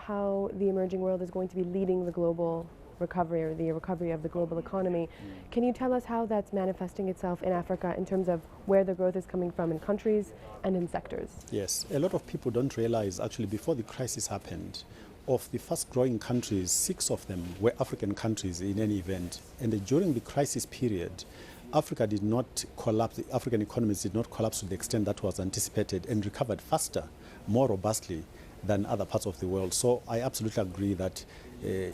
how the emerging world is going to be leading the global recovery or the recovery of the global economy. Can you tell us how that's manifesting itself in Africa in terms of where the growth is coming from in countries and in sectors? Yes, a lot of people don't realize actually before the crisis happened, of the fast growing countries, 6 of them were African countries in any event. And during the crisis period, Africa did not collapse, the African economies did not collapse to the extent that was anticipated and recovered faster, more robustly than other parts of the world. So I absolutely agree that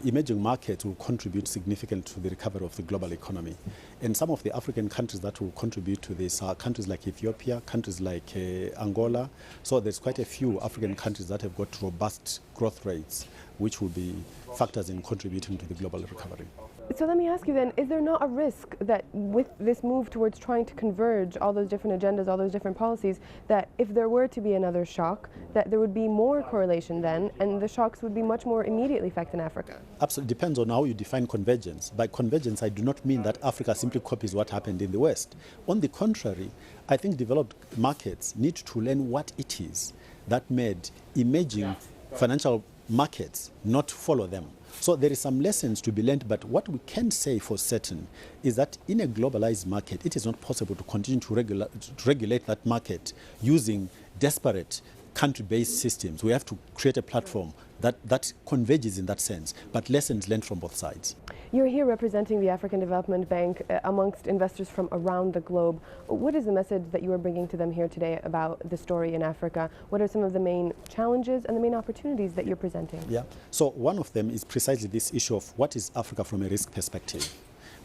emerging markets will contribute significantly to the recovery of the global economy. And some of the African countries that will contribute to this are countries like Ethiopia, countries like Angola. So there's quite a few African countries that have got robust growth rates, which will be factors in contributing to the global recovery. So let me ask you then, is there not a risk that with this move towards trying to converge all those different agendas, all those different policies, that if there were to be another shock, that there would be more correlation then, and the shocks would be much more immediately affecting Africa? Absolutely, depends on how you define convergence. By convergence, I do not mean that Africa simply copies what happened in the West. On the contrary, I think developed markets need to learn what it is that made emerging financial markets not follow them. So there is some lessons to be learned, but what we can say for certain is that in a globalized market, it is not possible to continue to regulate that market using desperate country-based systems. We have to create a platform that converges in that sense, but lessons learned from both sides. You're here representing the African Development Bank amongst investors from around the globe. What is the message that you are bringing to them here today about the story in Africa? What are some of the main challenges and the main opportunities that you're presenting? Yeah, so one of them is precisely this issue of what is Africa from a risk perspective,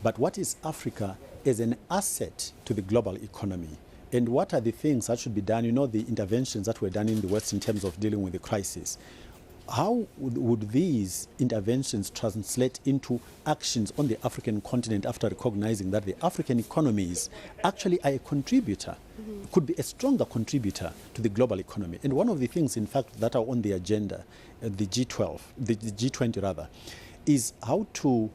but what is Africa as an asset to the global economy? And what are the things that should be done? You know, the interventions that were done in the West in terms of dealing with the crisis. How would these interventions translate into actions on the African continent after recognizing that the African economies actually are a contributor, could be a stronger contributor to the global economy? And one of the things, in fact, that are on the agenda, the G20 rather, is how to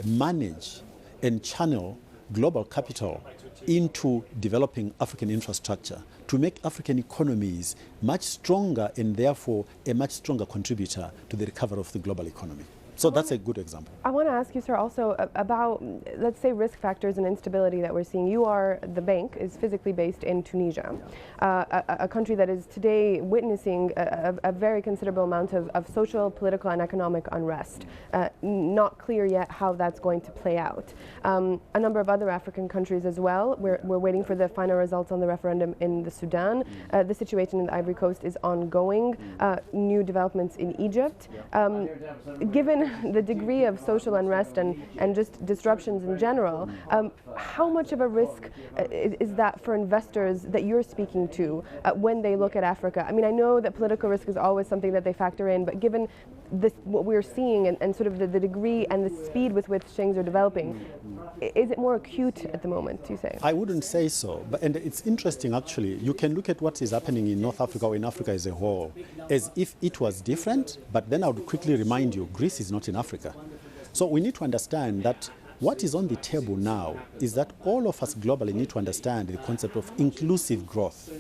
manage and channel global capital into developing African infrastructure to make African economies much stronger and therefore a much stronger contributor to the recovery of the global economy. So that's a good example. I want to ask you, sir, also about, let's say, risk factors and instability that we're seeing. The bank is physically based in Tunisia, a country that is today witnessing a very considerable amount of social, political, and economic unrest. Not clear yet how that's going to play out. A number of other African countries as well. We're waiting for the final results on the referendum in the Sudan. The situation in the Ivory Coast is ongoing. New developments in Egypt. Given the degree of social unrest and just disruptions in general, how much of a risk is that for investors that you're speaking to when they look at Africa? I mean, I know that political risk is always something that they factor in, but given this, what we're seeing and sort of the degree and the speed with which things are developing, is it more acute at the moment, do you say? I wouldn't say so. And it's interesting, actually. You can look at what is happening in North Africa or in Africa as a whole as if it was different, but then I would quickly remind you, Greece is not in Africa. So we need to understand that what is on the table now is that all of us globally need to understand the concept of inclusive growth.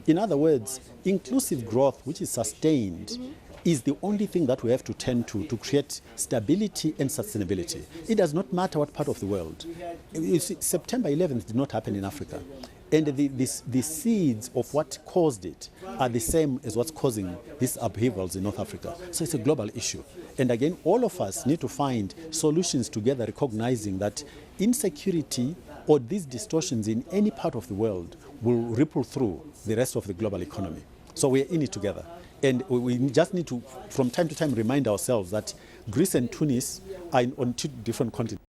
In other words, inclusive growth, which is sustained, is the only thing that we have to tend to create stability and sustainability. It does not matter what part of the world. You see, September 11th did not happen in Africa. And the seeds of what caused it are the same as what's causing these upheavals in North Africa. So it's a global issue. And again, all of us need to find solutions together, recognizing that insecurity or these distortions in any part of the world will ripple through the rest of the global economy. So we're in it together. And we just need to, from time to time, remind ourselves that Greece and Tunis are on 2 different continents.